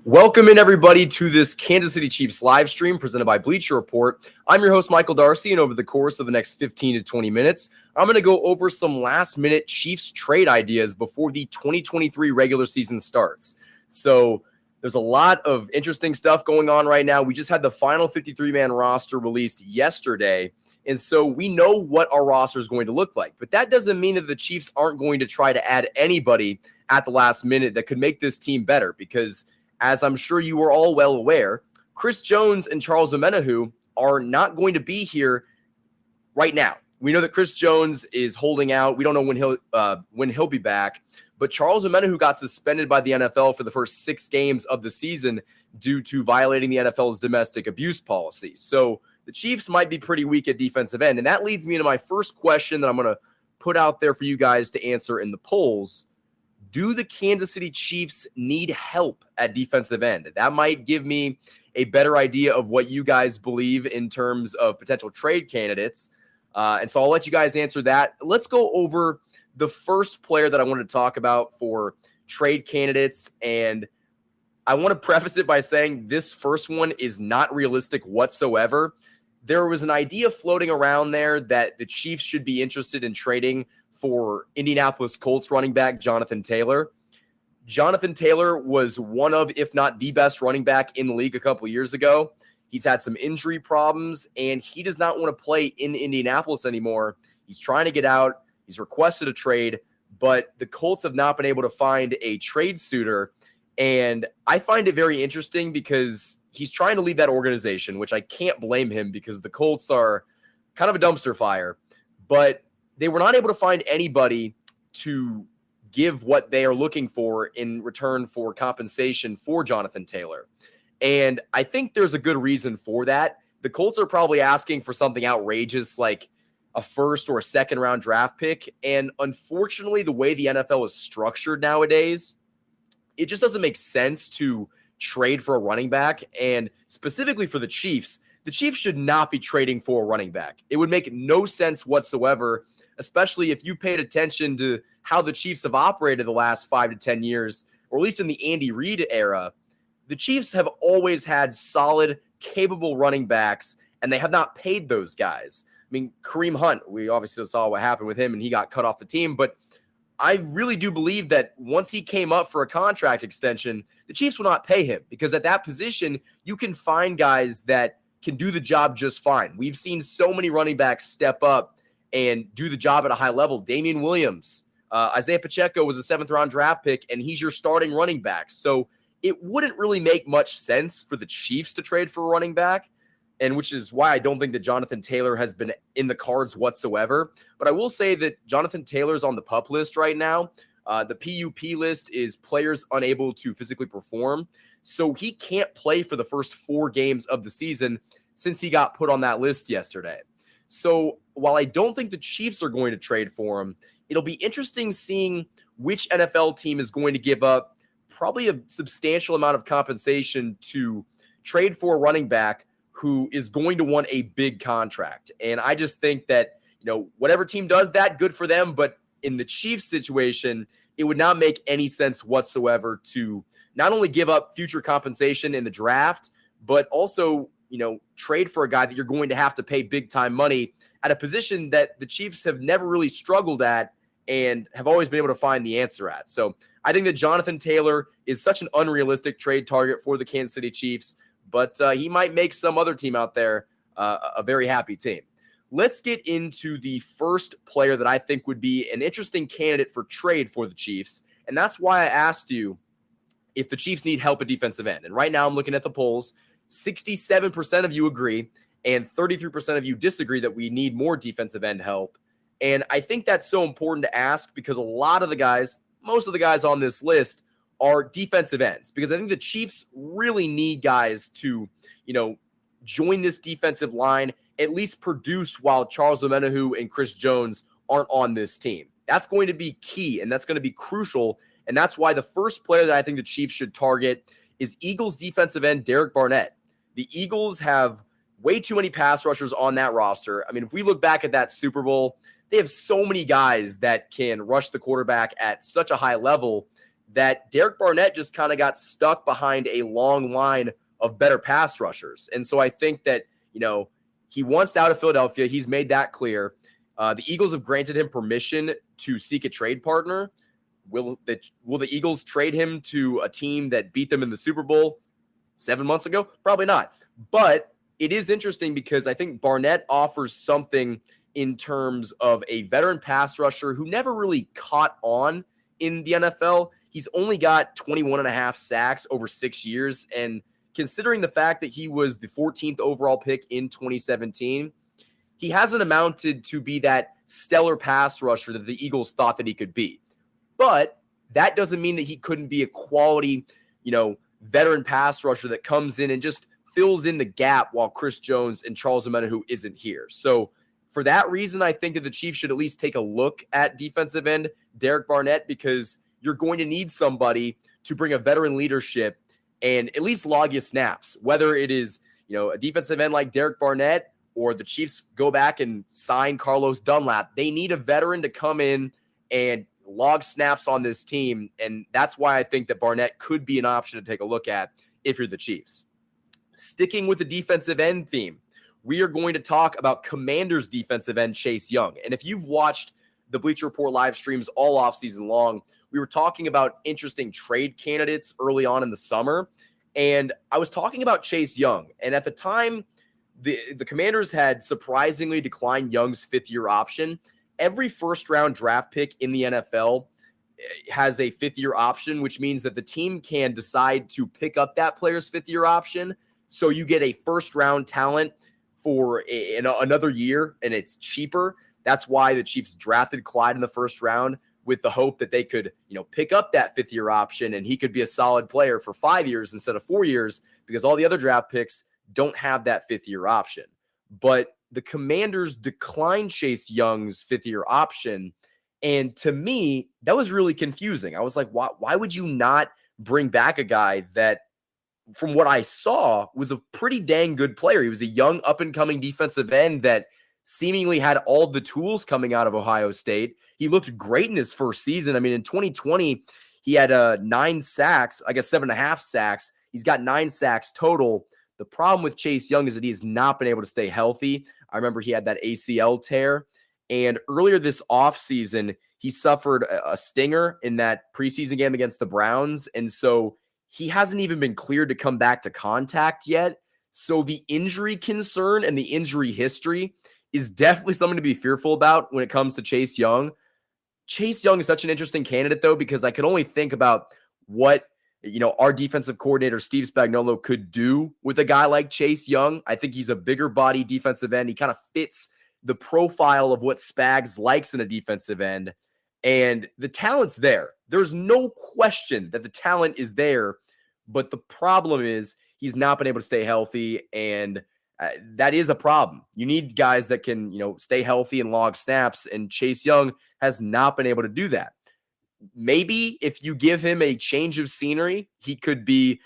Welcome in, everybody, to this Kansas City Chiefs live stream presented by Bleacher Report. I'm your host, Michael Darcy, and over the course of the next 15 to 20 minutes, I'm going to go over some last-minute Chiefs trade ideas before the 2023 regular season starts. So there's a lot of interesting stuff going on right now. We just had the final 53-man roster released yesterday, and so we know what our roster is going to look like. But that doesn't mean that the Chiefs aren't going to try to add anybody at the last minute that could make this team better, because as I'm sure you are all well aware, Chris Jones and Charles Omenihu are not going to be here right now. We know that Chris Jones is holding out. We don't know when he'll be back. But Charles Omenihu got suspended by the NFL for the first 6 games of the season due to violating the NFL's domestic abuse policy. So the Chiefs might be pretty weak at defensive end. And that leads me to my first question that I'm going to put out there for you guys to answer in the polls. Do the Kansas City Chiefs need help at defensive end? That might give me a better idea of what you guys believe in terms of potential trade candidates. And so I'll let you guys answer that. Let's go over the first player that I want to talk about for trade candidates. And I want to preface it by saying this first one is not realistic whatsoever. There was an idea floating around there that the Chiefs should be interested in trading for Indianapolis Colts running back Jonathan Taylor. Jonathan Taylor was one of, if not the best running back in the league a couple years ago. He's had some injury problems, and he does not want to play in Indianapolis anymore. He's trying to get out. He's requested a trade, but the Colts have not been able to find a trade suitor. And I find it very interesting because he's trying to leave that organization, which I can't blame him because the Colts are kind of a dumpster fire. But they were not able to find anybody to give what they are looking for in return for compensation for Jonathan Taylor. And I think there's a good reason for that. The Colts are probably asking for something outrageous like a first or a second round draft pick. And unfortunately, the way the NFL is structured nowadays, it just doesn't make sense to trade for a running back. And specifically for the Chiefs should not be trading for a running back. It would make no sense whatsoever, especially if you paid attention to how the Chiefs have operated the last 5 to 10 years, or at least in the Andy Reid era. The Chiefs have always had solid, capable running backs, and they have not paid those guys. I mean, Kareem Hunt, we obviously saw what happened with him, and he got cut off the team, but I really do believe that once he came up for a contract extension, the Chiefs will not pay him, because at that position, you can find guys that can do the job just fine. We've seen so many running backs step up and do the job at a high level. Damian Williams, Isaiah Pacheco was a 7th-round draft pick, and he's your starting running back. So it wouldn't really make much sense for the Chiefs to trade for a running back, and which is why I don't think that Jonathan Taylor has been in the cards whatsoever. But I will say that Jonathan Taylor's on the PUP list right now. The PUP list is players unable to physically perform. So he can't play for the first 4 games of the season since he got put on that list yesterday. So while I don't think the Chiefs are going to trade for him, it'll be interesting seeing which NFL team is going to give up probably a substantial amount of compensation to trade for a running back who is going to want a big contract. And I just think that, whatever team does that, good for them. But in the Chiefs situation, it would not make any sense whatsoever to not only give up future compensation in the draft, but also trade for a guy that you're going to have to pay big time money at a position that the Chiefs have never really struggled at and have always been able to find the answer at. So I think that Jonathan Taylor is such an unrealistic trade target for the Kansas City Chiefs, but he might make some other team out there a very happy team. Let's get into the first player that I think would be an interesting candidate for trade for the Chiefs, and that's why I asked you if the Chiefs need help at defensive end. And right now I'm looking at the polls. 67% of you agree, and 33% of you disagree that we need more defensive end help. And I think that's so important to ask because a lot of the guys, most of the guys on this list are defensive ends, because I think the Chiefs really need guys to, join this defensive line, at least produce while Charles Omenihu and Chris Jones aren't on this team. That's going to be key, and that's going to be crucial. And that's why the first player that I think the Chiefs should target is Eagles defensive end Derek Barnett. The Eagles have way too many pass rushers on that roster. I mean, if we look back at that Super Bowl, they have so many guys that can rush the quarterback at such a high level that Derek Barnett just kind of got stuck behind a long line of better pass rushers. And so I think that, he wants out of Philadelphia. He's made that clear. The Eagles have granted him permission to seek a trade partner. Will the Eagles trade him to a team that beat them in the Super Bowl 7 months ago? Probably not. But it is interesting because I think Barnett offers something in terms of a veteran pass rusher who never really caught on in the NFL. He's only got 21 and a half sacks over 6 years. And considering the fact that he was the 14th overall pick in 2017, he hasn't amounted to be that stellar pass rusher that the Eagles thought that he could be. But that doesn't mean that he couldn't be a quality, veteran pass rusher that comes in and just fills in the gap while Chris Jones and Charles Omenihu isn't here. So for that reason, I think that the Chiefs should at least take a look at defensive end Derek Barnett, because you're going to need somebody to bring a veteran leadership and at least log you snaps, whether it is, a defensive end like Derek Barnett or the Chiefs go back and sign Carlos Dunlap. They need a veteran to come in and log snaps on this team. And that's why I think that Barnett could be an option to take a look at if you're the Chiefs. Sticking with the defensive end theme, we are going to talk about Commanders defensive end Chase Young. And if you've watched the Bleacher Report live streams all offseason long, we were talking about interesting trade candidates early on in the summer. And I was talking about Chase Young. And at the time, the Commanders had surprisingly declined Young's fifth-year option. Every first-round draft pick in the NFL has a fifth-year option, which means that the team can decide to pick up that player's fifth-year option. So you get a first-round talent for another year, and it's cheaper. That's why the Chiefs drafted Clyde in the first round, with the hope that they could, pick up that fifth-year option and he could be a solid player for 5 years instead of 4 years, because all the other draft picks don't have that fifth-year option. But the Commanders declined Chase Young's fifth-year option, and to me, that was really confusing. I was like, why would you not bring back a guy that, from what I saw, was a pretty dang good player? He was a young, up-and-coming defensive end that seemingly had all the tools coming out of Ohio State. He looked great in his first season. I mean, in 2020, he had 9 sacks, 7.5 sacks. He's got 9 sacks total. The problem with Chase Young is that he has not been able to stay healthy. I remember he had that ACL tear. And earlier this offseason, he suffered a stinger in that preseason game against the Browns. And so he hasn't even been cleared to come back to contact yet. So the injury concern and the injury history is definitely something to be fearful about when it comes to Chase Young. Chase Young is such an interesting candidate, though, because I could only think about what, our defensive coordinator, Steve Spagnuolo, could do with a guy like Chase Young. I think he's a bigger body defensive end. He kind of fits the profile of what Spags likes in a defensive end. And the talent's there. There's no question that the talent is there. But the problem is he's not been able to stay healthy, and that is a problem. You need guys that can, stay healthy and log snaps, and Chase Young has not been able to do that. Maybe if you give him a change of scenery, he could be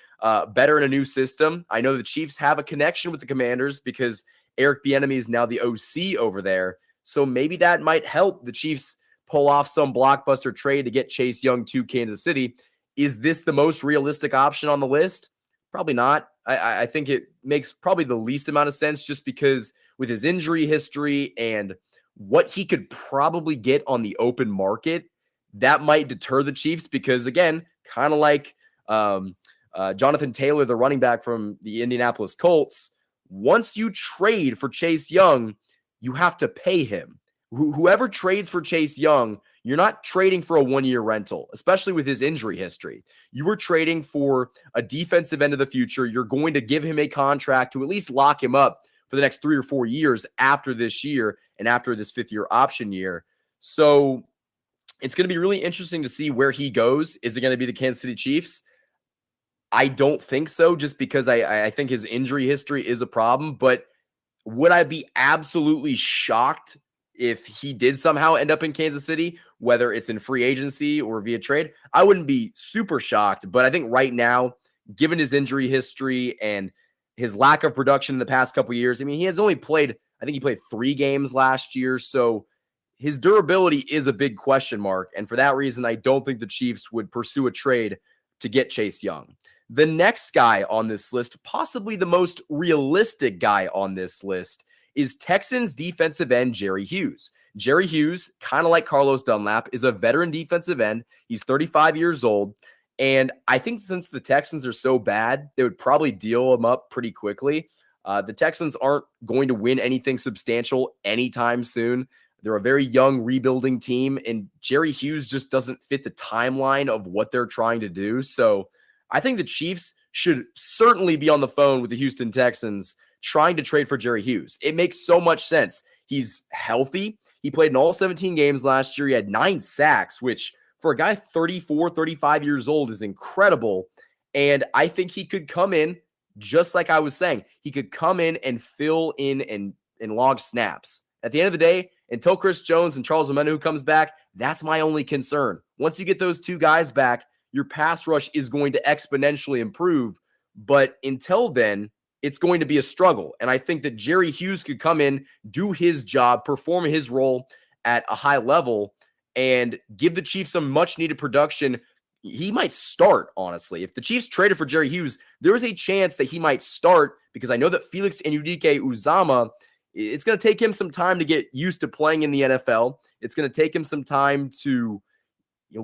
better in a new system. I know the Chiefs have a connection with the Commanders because Eric Bieniemy is now the OC over there. So maybe that might help the Chiefs pull off some blockbuster trade to get Chase Young to Kansas City. Is this the most realistic option on the list? Probably not. I think it makes probably the least amount of sense, just because with his injury history and what he could probably get on the open market, that might deter the Chiefs, because, again, kind of like Jonathan Taylor, the running back from the Indianapolis Colts, once you trade for Chase Young, you have to pay him. Whoever trades for Chase Young, you're not trading for a one-year rental, especially with his injury history. You were trading for a defensive end of the future. You're going to give him a contract to at least lock him up for the next 3 or 4 years after this year and after this fifth-year option year. So it's going to be really interesting to see where he goes. Is it going to be the Kansas City Chiefs? I don't think so, just because I think his injury history is a problem. But would I be absolutely shocked if he did somehow end up in Kansas City, whether it's in free agency or via trade? I wouldn't be super shocked, but I think right now, given his injury history and his lack of production in the past couple of years, I mean, he has only played, I think he played 3 games last year. So his durability is a big question mark. And for that reason, I don't think the Chiefs would pursue a trade to get Chase Young. The next guy on this list, possibly the most realistic guy on this list, is Texans defensive end Jerry Hughes. Jerry Hughes, kind of like Carlos Dunlap, is a veteran defensive end. He's 35 years old. And I think since the Texans are so bad, they would probably deal him up pretty quickly. The Texans aren't going to win anything substantial anytime soon. They're a very young rebuilding team, and Jerry Hughes just doesn't fit the timeline of what they're trying to do. So I think the Chiefs should certainly be on the phone with the Houston Texans trying to trade for Jerry Hughes. It makes so much sense. He's healthy. He played in all 17 games last year. He had 9 sacks, which for a guy 34, 35 years old is incredible. And I think he could come in, just like I was saying, he could come in and fill in and log snaps. At the end of the day, until Chris Jones and Charles Omenihu comes back, that's my only concern. Once you get those 2 guys back, your pass rush is going to exponentially improve. But until then, it's going to be a struggle. And I think that Jerry Hughes could come in, do his job, perform his role at a high level, and give the Chiefs some much-needed production. He might start, honestly. If the Chiefs traded for Jerry Hughes, there is a chance that he might start, because I know that Felix Anudike-Uzomah, it's going to take him some time to get used to playing in the NFL. It's going to take him some time to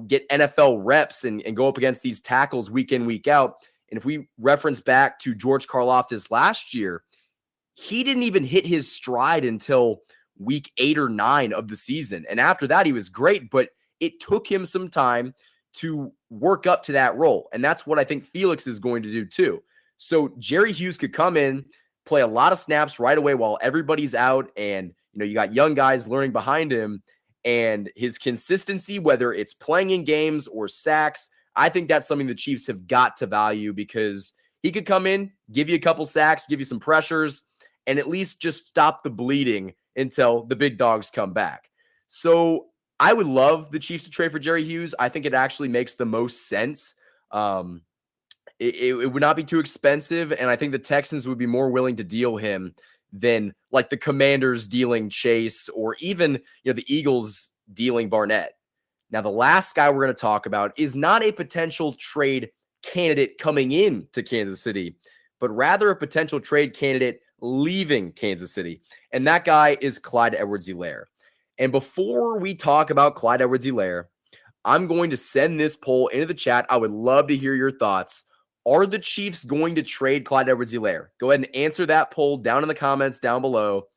get NFL reps and go up against these tackles week in, week out. And if we reference back to George Karlaftis last year, he didn't even hit his stride until week 8 or 9 of the season. And after that, he was great, but it took him some time to work up to that role. And that's what I think Felix is going to do too. So Jerry Hughes could come in, play a lot of snaps right away while everybody's out. And, you got young guys learning behind him, and his consistency, whether it's playing in games or sacks, I think that's something the Chiefs have got to value, because he could come in, give you a couple sacks, give you some pressures, and at least just stop the bleeding until the big dogs come back. So I would love the Chiefs to trade for Jerry Hughes. I think it actually makes the most sense. It would not be too expensive, and I think the Texans would be more willing to deal him than like the Commanders dealing Chase, or even the Eagles dealing Barnett. Now, the last guy we're going to talk about is not a potential trade candidate coming in to Kansas City, but rather a potential trade candidate leaving Kansas City. And that guy is Clyde Edwards Helaire. And before we talk about Clyde Edwards Helaire, I'm going to send this poll into the chat. I would love to hear your thoughts. Are the Chiefs going to trade Clyde Edwards Helaire? Go ahead and answer that poll down in the comments down below.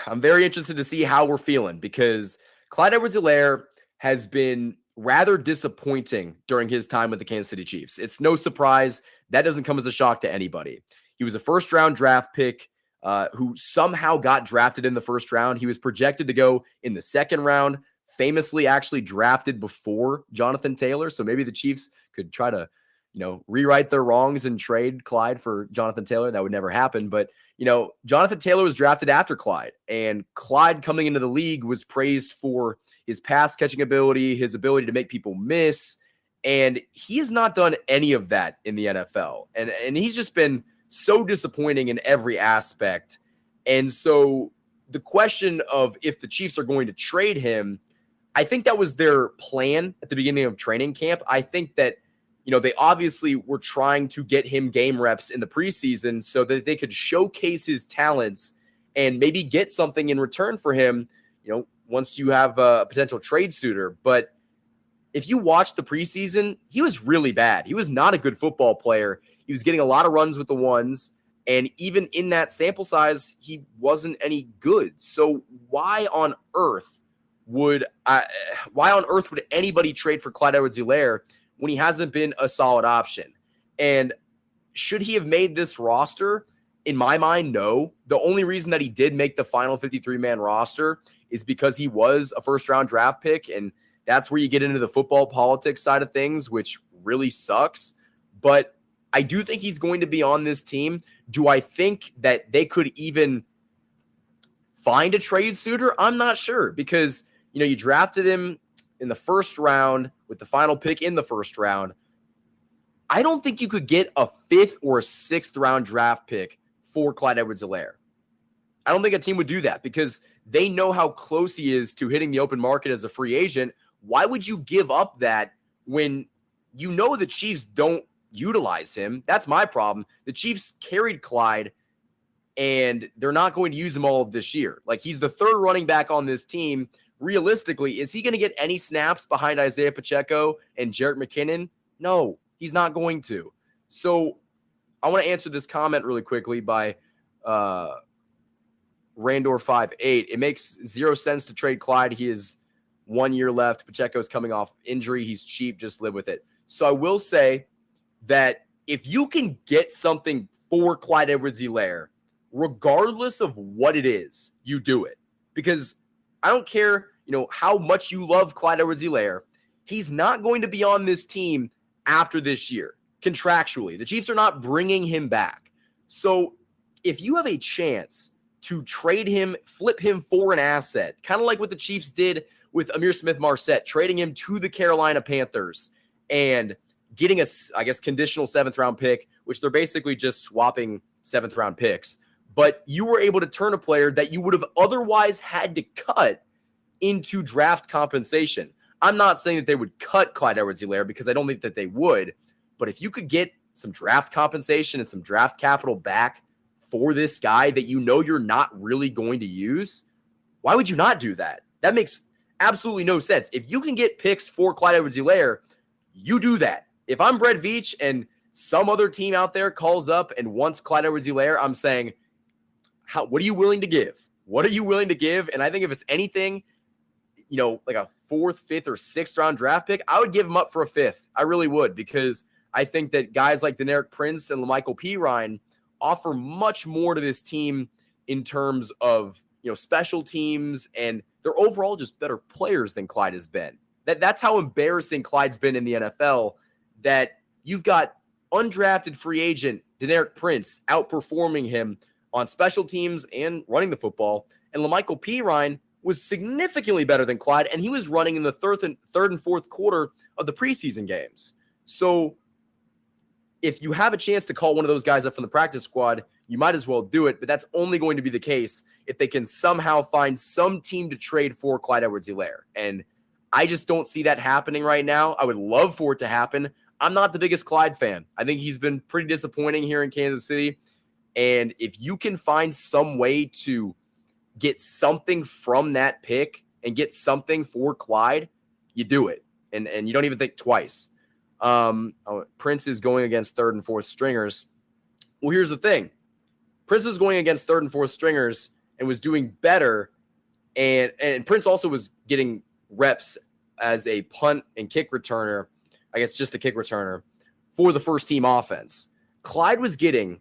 I'm very interested to see how we're feeling, because Clyde Edwards Helaire has been rather disappointing during his time with the Kansas City Chiefs. It's no surprise. That doesn't come as a shock to anybody. He was a first-round draft pick who somehow got drafted in the first round. He was projected to go in the second round, famously actually drafted before Jonathan Taylor. So maybe the Chiefs could try to, rewrite their wrongs and trade Clyde for Jonathan Taylor. That would never happen. But, Jonathan Taylor was drafted after Clyde, and Clyde coming into the league was praised for his pass catching ability, his ability to make people miss. And he has not done any of that in the NFL. And he's just been so disappointing in every aspect. And so the question of if the Chiefs are going to trade him, I think that was their plan at the beginning of training camp. I think that, they obviously were trying to get him game reps in the preseason so that they could showcase his talents and maybe get something in return for him, once you have a potential trade suitor. But if you watch the preseason, he was really bad. He was not a good football player. He was getting a lot of runs with the ones. And even in that sample size, he wasn't any good. So why on earth would anybody trade for Clyde Edwards Helaire when he hasn't been a solid option? And should he have made this roster? In my mind, no. The only reason that he did make the final 53-man roster is because he was a first-round draft pick, and that's where you get into the football politics side of things, which really sucks. But I do think he's going to be on this team. Do I think that they could even find a trade suitor? I'm not sure, because, you drafted him in the first round with the final pick in the first round. I don't think you could get a 5th or a 6th round draft pick for Clyde Edwards Helaire. I don't think a team would do that, because they know how close he is to hitting the open market as a free agent. Why would you give up that when you know the Chiefs don't utilize him? That's my problem. The Chiefs carried Clyde, and they're not going to use him all of this year. Like, he's the third running back on this team. Realistically, is he going to get any snaps behind Isaiah Pacheco and Jerick McKinnon? No, he's not going to. So I want to answer this comment really quickly by Randor58. It makes zero sense to trade Clyde. He has 1 year left. Pacheco's coming off injury. He's cheap. Just live with it. So I will say that if you can get something for Clyde Edwards Helaire, regardless of what it is, you do it. Because I don't care, how much you love Clyde Edwards Helaire, he's not going to be on this team after this year, contractually. The Chiefs are not bringing him back. So if you have a chance to trade him, flip him for an asset, kind of like what the Chiefs did with Amir Smith-Marset, trading him to the Carolina Panthers and getting conditional 7th-round pick, which they're basically just swapping 7th-round picks. But you were able to turn a player that you would have otherwise had to cut into draft compensation. I'm not saying that they would cut Clyde Edwards Helaire because I don't think that they would. But if you could get some draft compensation and some draft capital back for this guy that you're not really going to use, why would you not do that? That makes absolutely no sense. If you can get picks for Clyde Edwards Helaire, you do that. If I'm Brett Veach and some other team out there calls up and wants Clyde Edwards Helaire, I'm saying, what are you willing to give? What are you willing to give? And I think if it's anything, like a 4th, 5th, or 6th round draft pick, I would give him up for a 5th. I really would, because I think that guys like Deneric Prince and Lamichael Pirine offer much more to this team in terms of, special teams, and they're overall just better players than Clyde has been. That's how embarrassing Clyde's been in the NFL, that you've got undrafted free agent Deneric Prince outperforming him on special teams and running the football. And Lamichael Pirine was significantly better than Clyde, and he was running in the third and fourth quarter of the preseason games. So if you have a chance to call one of those guys up from the practice squad, you might as well do it, but that's only going to be the case if they can somehow find some team to trade for Clyde Edwards Helaire. And I just don't see that happening right now. I would love for it to happen. I'm not the biggest Clyde fan. I think he's been pretty disappointing here in Kansas City. And if you can find some way to get something from that pick and get something for Clyde, you do it. And you don't even think twice. Prince is going against 3rd and 4th stringers. Well, here's the thing. Prince was going against 3rd and 4th stringers and was doing better. And Prince also was getting reps as a punt and kick returner, I guess just a kick returner, for the first team offense. Clyde was getting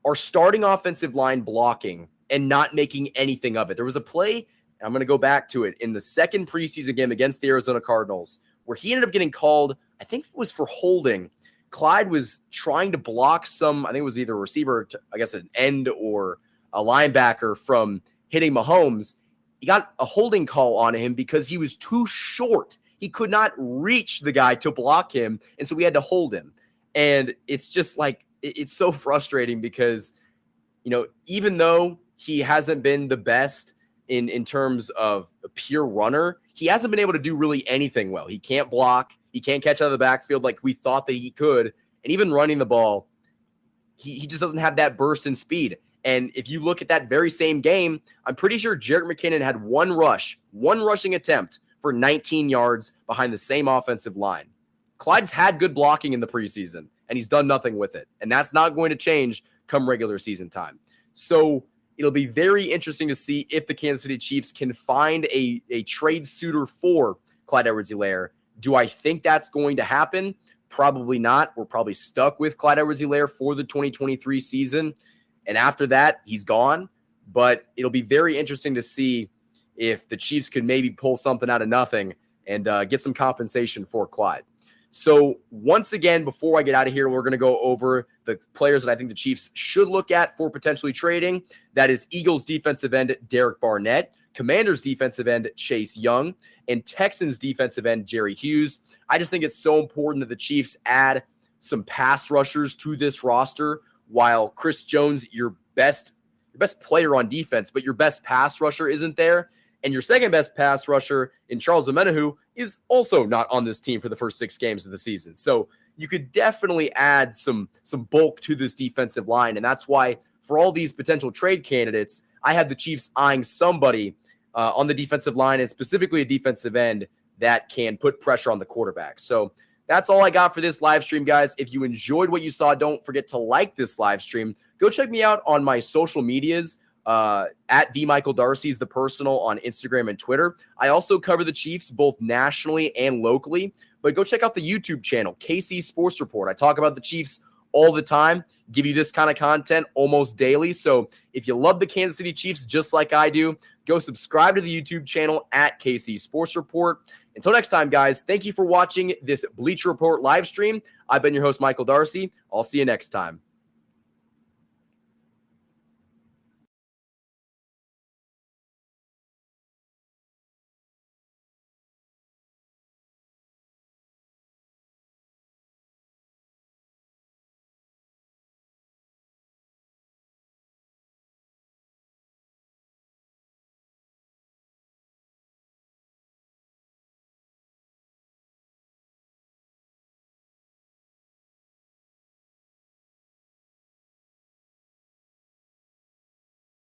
our starting offensive line blocking and not making anything of it. There was a play, and I'm going to go back to it, in the second preseason game against the Arizona Cardinals, where he ended up getting called, I think it was for holding. Clyde was trying to block I think it was either a receiver, an end or a linebacker from hitting Mahomes. He got a holding call on him because he was too short. He could not reach the guy to block him, and so we had to hold him. And it's just like, it's so frustrating because, even though he hasn't been the best in terms of a pure runner, he hasn't been able to do really anything well. He can't block. He can't catch out of the backfield like we thought that he could. And even running the ball, he just doesn't have that burst and speed. And if you look at that very same game, I'm pretty sure Jerick McKinnon had one rushing attempt for 19 yards behind the same offensive line. Clyde's had good blocking in the preseason, and he's done nothing with it. And that's not going to change come regular season time. So it'll be very interesting to see if the Kansas City Chiefs can find a trade suitor for Clyde Edwards Helaire. Do I think that's going to happen? Probably not. We're probably stuck with Clyde Edwards Helaire for the 2023 season. And after that, he's gone. But it'll be very interesting to see if the Chiefs could maybe pull something out of nothing and get some compensation for Clyde. So once again, before I get out of here, we're going to go over the players that I think the Chiefs should look at for potentially trading. That is Eagles defensive end Derek Barnett, Commanders defensive end Chase Young, and Texans defensive end Jerry Hughes. I just think it's so important that the Chiefs add some pass rushers to this roster, while Chris Jones, your best player on defense, but your best pass rusher isn't there. And your second best pass rusher in Charles Omenihu is also not on this team for the first 6 games of the season. So you could definitely add some bulk to this defensive line. And that's why for all these potential trade candidates, I had the Chiefs eyeing somebody on the defensive line, and specifically a defensive end that can put pressure on the quarterback. So that's all I got for this live stream, guys. If you enjoyed what you saw, don't forget to like this live stream. Go check me out on my social medias. At the Michael Darcy's the personal on Instagram and Twitter. I also cover the Chiefs both nationally and locally, but go check out the YouTube channel, KC Sports Report. I talk about the Chiefs all the time, give you this kind of content almost daily. So if you love the Kansas City Chiefs just like I do, go subscribe to the YouTube channel at KC Sports Report. Until next time, guys, thank you for watching this Bleacher Report live stream. I've been your host, Michael Darcy. I'll see you next time.